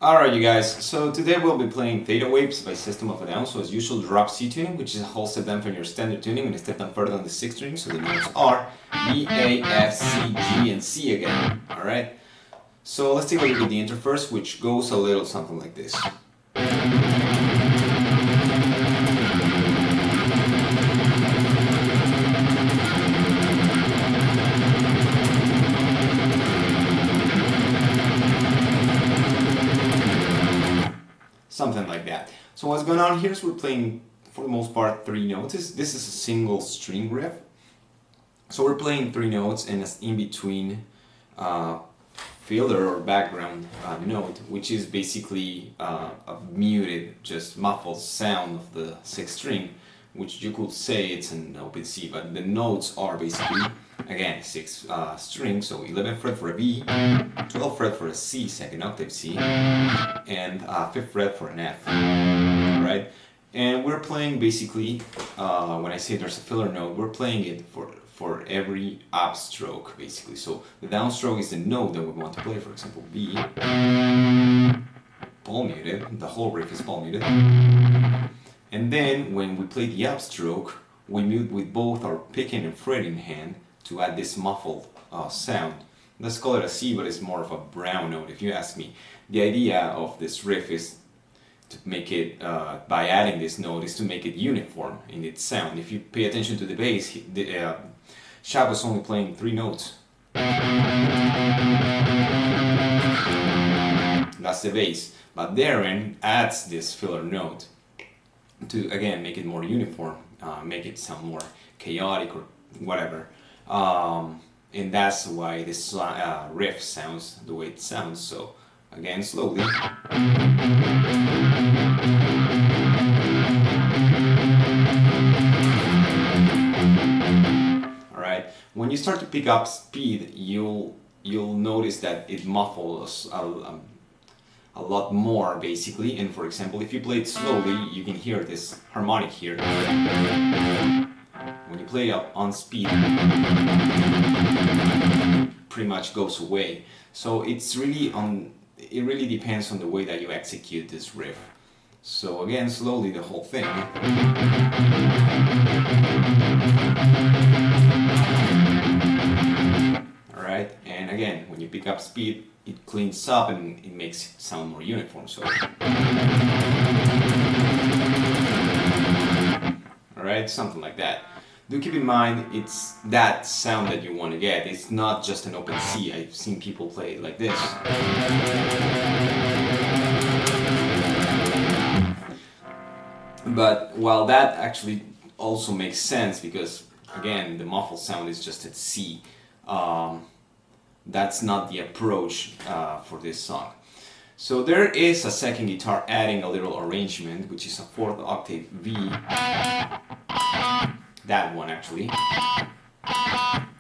Alright you guys, so today we'll be playing Thetawaves by System of a Down. So as usual, drop C tuning, which is a whole step down from your standard tuning and a step down further on the 6th string, so the notes are B, A, F, C, G, and C again. Alright, so let's take a look at the intro first, which goes a little something like this. Something like that. So what's going on here is we're playing, for the most part, 3 notes. This is a single string riff. So we're playing 3 notes and it's in between filler or background note, which is basically a muted, just muffled sound of the 6th string, which you could say it's an open C, but the notes are basically, again, 6 strings, so 11th fret for a B, 12th fret for a C, 2nd octave C, and 5th fret for an F, alright? And we're playing basically, when I say there's a filler note, we're playing it for every upstroke, basically. So the downstroke is the note that we want to play, for example, B, palm muted, the whole riff is palm muted. And then when we play the upstroke, we mute with both our picking and fretting hand to add this muffled sound. Let's call it a C, but it's more of a brown note if you ask me. The idea of this riff is to make it, by adding this note, is to make it uniform in its sound. If you pay attention to the bass, Shab was only playing 3 notes. That's the bass. But Darren adds this filler note to, again, make it more uniform, make it sound more chaotic or whatever. And that's why this riff sounds the way it sounds. So, again, slowly. Alright, when you start to pick up speed, you'll notice that it muffles a lot more, basically. And for example, if you play it slowly, you can hear this harmonic here. When you play up on speed, pretty much goes away. So it's really it really depends on the way that you execute this riff. So again, slowly the whole thing. Alright, and again, when you pick up speed, it cleans up and it makes it sound more uniform. So, alright, something like that. Do keep in mind, it's that sound that you want to get. It's not just an open C. I've seen people play it like this. But while that actually also makes sense, because again, the muffled sound is just at C, that's not the approach for this song. So there is a second guitar adding a little arrangement, which is a 4th octave V. That one actually.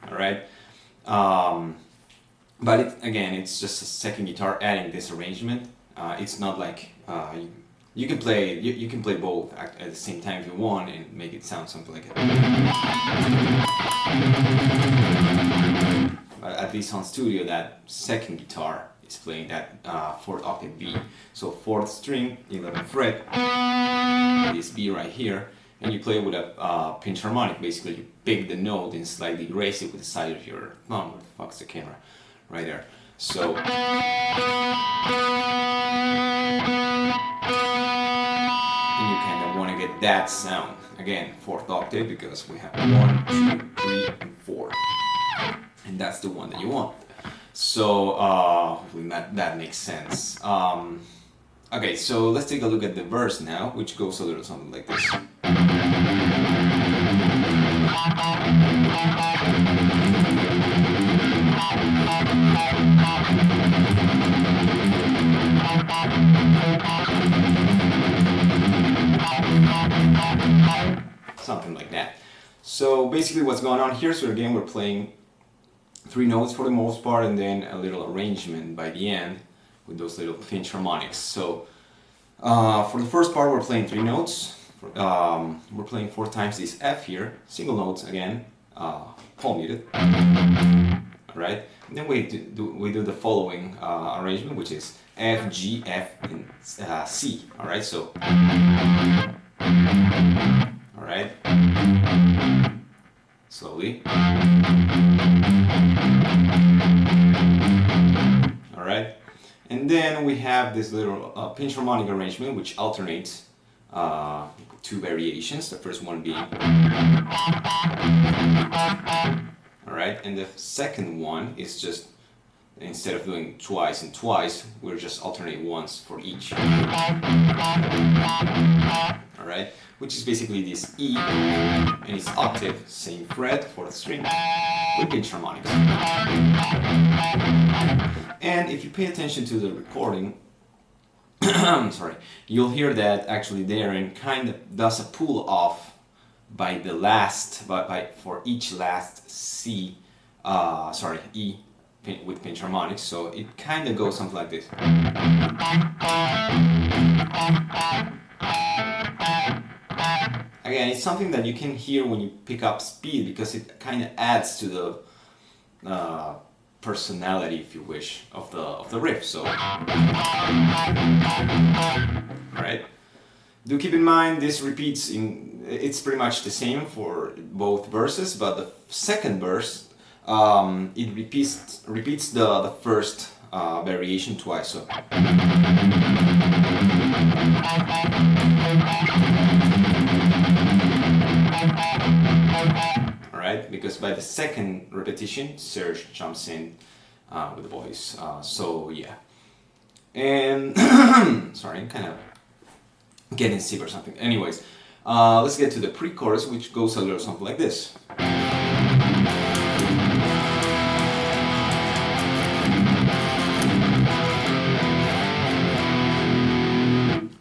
Alright. But again, it's just a second guitar adding this arrangement. It's not like you can play both at the same time if you want and make it sound something like that. But at least on studio, that second guitar is playing that 4th octave B. So 4th string, 11th fret, this B right here, and you play with a pinch harmonic. Basically, you pick the note and slightly raise it with the side of your thumb. Where the fuck's the camera? Right there. So. And you kind of want to get that sound. Again, 4th octave, because we have 1, 2, 3, and 4. And that's the one that you want. So, hopefully that makes sense. Okay, so let's take a look at the verse now, which goes a little something like this. Something like that. So basically what's going on here, so again we're playing 3 notes for the most part and then a little arrangement by the end with those little pinch harmonics. So for the first part we're playing 3 notes. We're playing 4 times this F here, single notes again, palm muted. Alright, Then we do the following arrangement, which is F, G, F, and C. All right, so all right, slowly. All right, and then we have this little pinch harmonic arrangement, which alternates two variations. The first one being, all right, and the second one is just, instead of doing twice and twice, we're just alternate once for each. All right, which is basically this E and its octave, same fret, fourth string, with pinch harmonics. And if you pay attention to the recording, sorry, you'll hear that actually Darren kind of does a pull off by the last, for each last C, E with pinch harmonics, so it kind of goes something like this. Again, it's something that you can hear when you pick up speed, because it kind of adds to the personality, if you wish, of the riff. So, right? Do keep in mind this repeats it's pretty much the same for both verses, but the second verse it repeats the first variation twice. So. Alright, because by the second repetition, Serge jumps in with the voice. So yeah. And sorry, I'm kind of getting sick or something. Anyways, let's get to the pre-chorus, which goes a little something like this.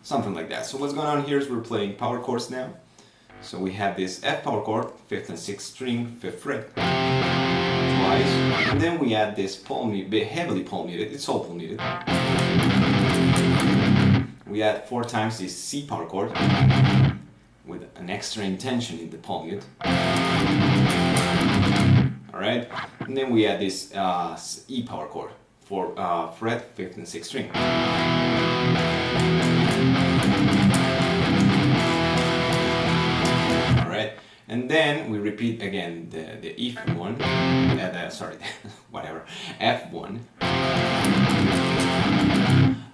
Something like that. So what's going on here is we're playing power chords now. So we have this F power chord, 5th and 6th string, 5th fret, twice, and then we add this heavily palm muted, it's all palm muted. We add 4 times this C power chord with an extra intention in the palm mute. Alright, and then we add this E power chord for fret, 5th and 6th string. And then we repeat again the F1, whatever, F1.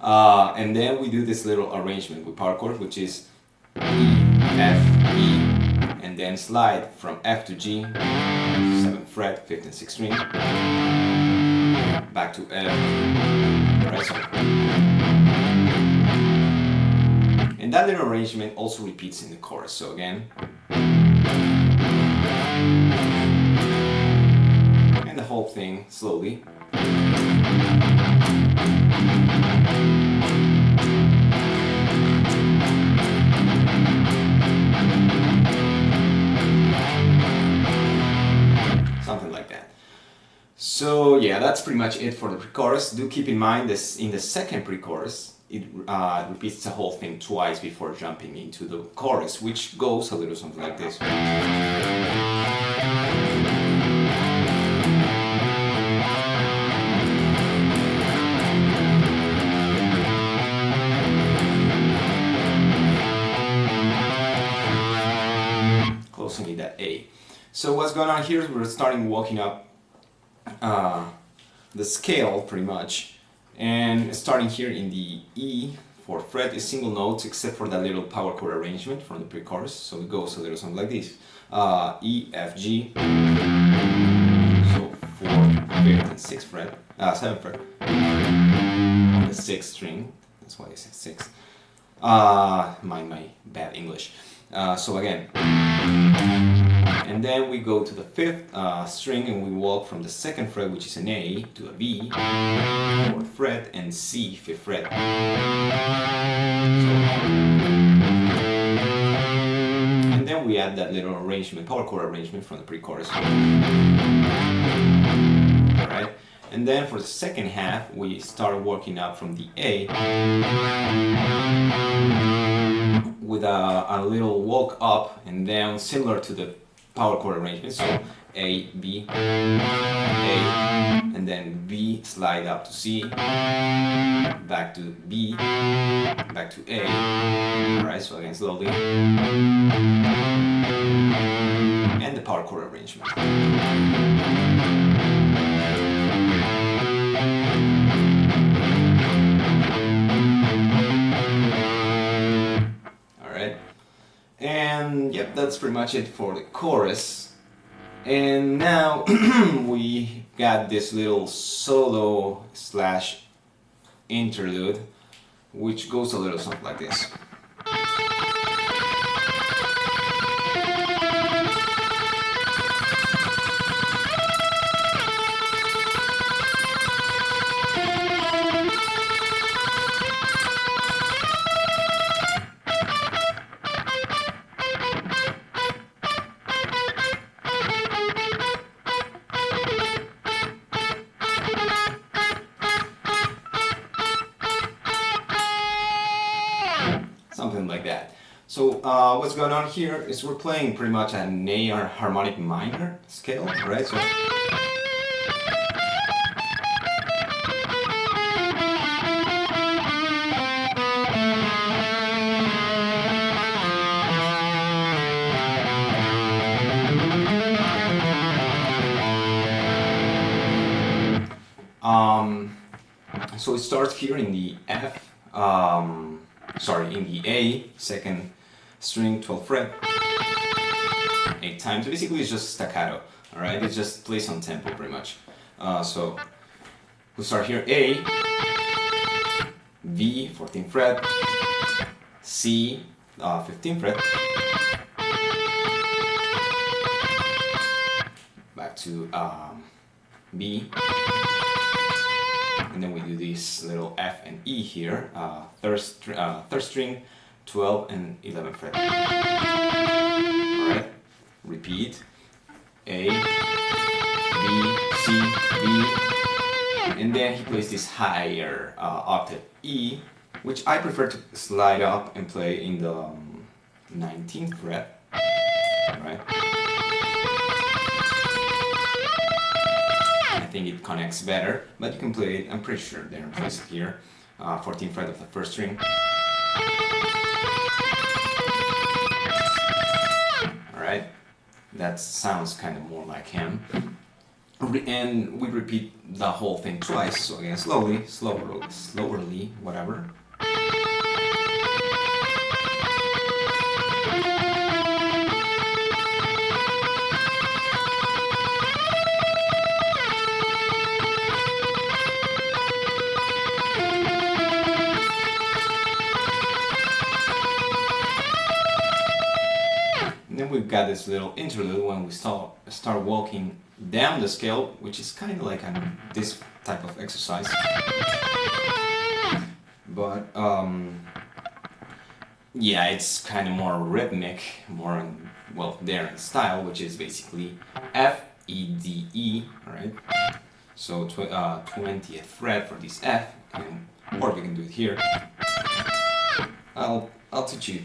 And then we do this little arrangement with power chord, which is E, F, E, and then slide from F to G, 7th fret, 5th and 6th string, back to F, right? And that little arrangement also repeats in the chorus. So again. And the whole thing slowly. Something like that. So yeah, that's pretty much it for the pre-chorus. Do keep in mind this in the second pre-chorus, it repeats the whole thing twice before jumping into the chorus, which goes a little something like this. Closing in that A. So what's going on here is we're starting walking up the scale pretty much. And starting here in the E for fret is single notes except for that little power chord arrangement from the pre-chorus. So it goes a little something like this. E, F, G. So 4th, 5th, and 6th fret. 7th fret. On the 6th string. That's why I said 6. My bad English. So again. And then we go to the 5th string and we walk from the 2nd fret, which is an A, to a B, 4th fret, and C, 5th fret. So, and then we add that little arrangement, power chord arrangement from the pre-chorus. Alright, and then for the second half, we start working up from the A with a little walk up and down, similar to the power chord arrangement. So A, B, A, and then B, slide up to C, back to B, back to A. Alright, so again slowly. And the power chord arrangement. Alright. And yep, that's pretty much it for the chorus. And now we got this little solo slash interlude, which goes a little something like this. Something like that. So what's going on here is we're playing pretty much an A harmonic minor scale, right? So so it starts here in the F, in the A, second string, 12th fret, 8 times. So basically it's just staccato, alright? It just plays on tempo pretty much. So we start here, A, B, 14th fret, C, 15th fret, back to B, and then we do this little F and E here, third string, 12 and 11 fret. Alright, repeat, A, B, C, B, and then he plays this higher octave E, which I prefer to slide up and play in the 19th fret, right? I think it connects better, but you can play it, I'm pretty sure there, place it here, 14th fret of the first string. Alright, that sounds kind of more like him. And we repeat the whole thing twice, so again, slowly, whatever. Then we've got this little interlude when we start walking down the scale, which is kind of like this type of exercise. But yeah, it's kind of more rhythmic, more there in style, which is basically F, E, D, E, alright? So 20th fret for this F, or we can do it here. I'll teach you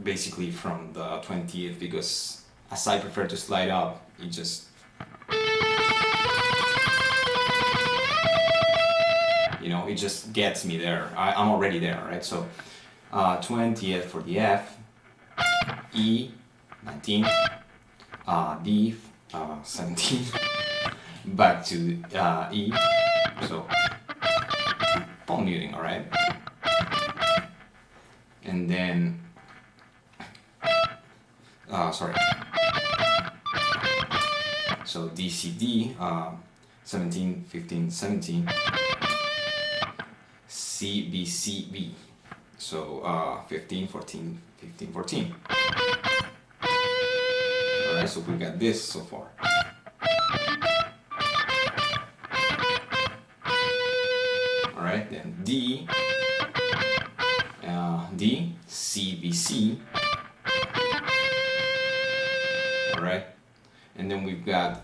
basically from the 20th, because as I prefer to slide up, it just, it just gets me there. I'm already there, right? So 20th for the F, E, 19, D, 17, back to E, so palm muting, alright? And then so D, C, D, 17, 15, 17, C, B, C, B, so 15, 14, 15, 14. Alright, so we got this so far. Alright, then D, D, C, B, C. Alright, and then we've got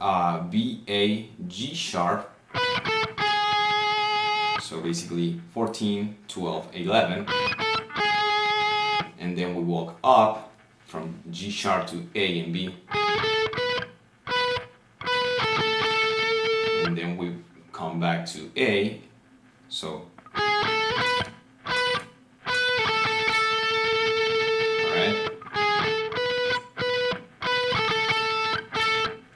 B, A, G sharp, so basically 14, 12, 11, and then we walk up from G sharp to A and B, back to A. So, alright.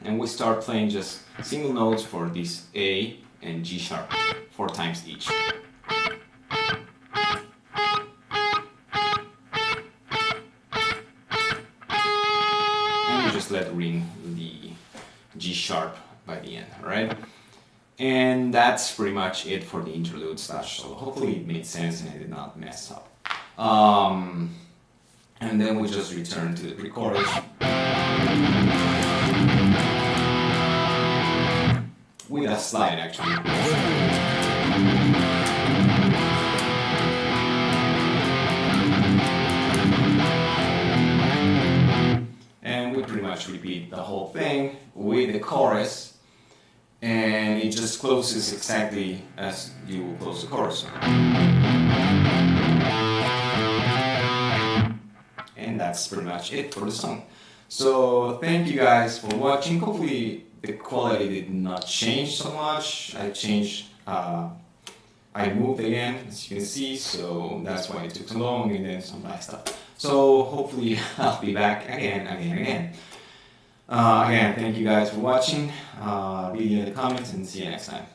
And we start playing just single notes for this A and G sharp 4 times each. And we just let ring the G sharp by the end, alright? And that's pretty much it for the interlude slash solo. Hopefully it made sense and I did not mess up. And then we just return to the pre-chorus. With a slide actually. And we pretty much repeat the whole thing with the chorus. And it just closes exactly as you will close the chorus. And that's pretty much it for the song. So thank you guys for watching. Hopefully the quality did not change so much. I changed, I moved again, as you can see, so that's why it took so long, and then some nice stuff. So hopefully I'll be back again. Again, thank you guys for watching. Leave it in the comments and see you next time.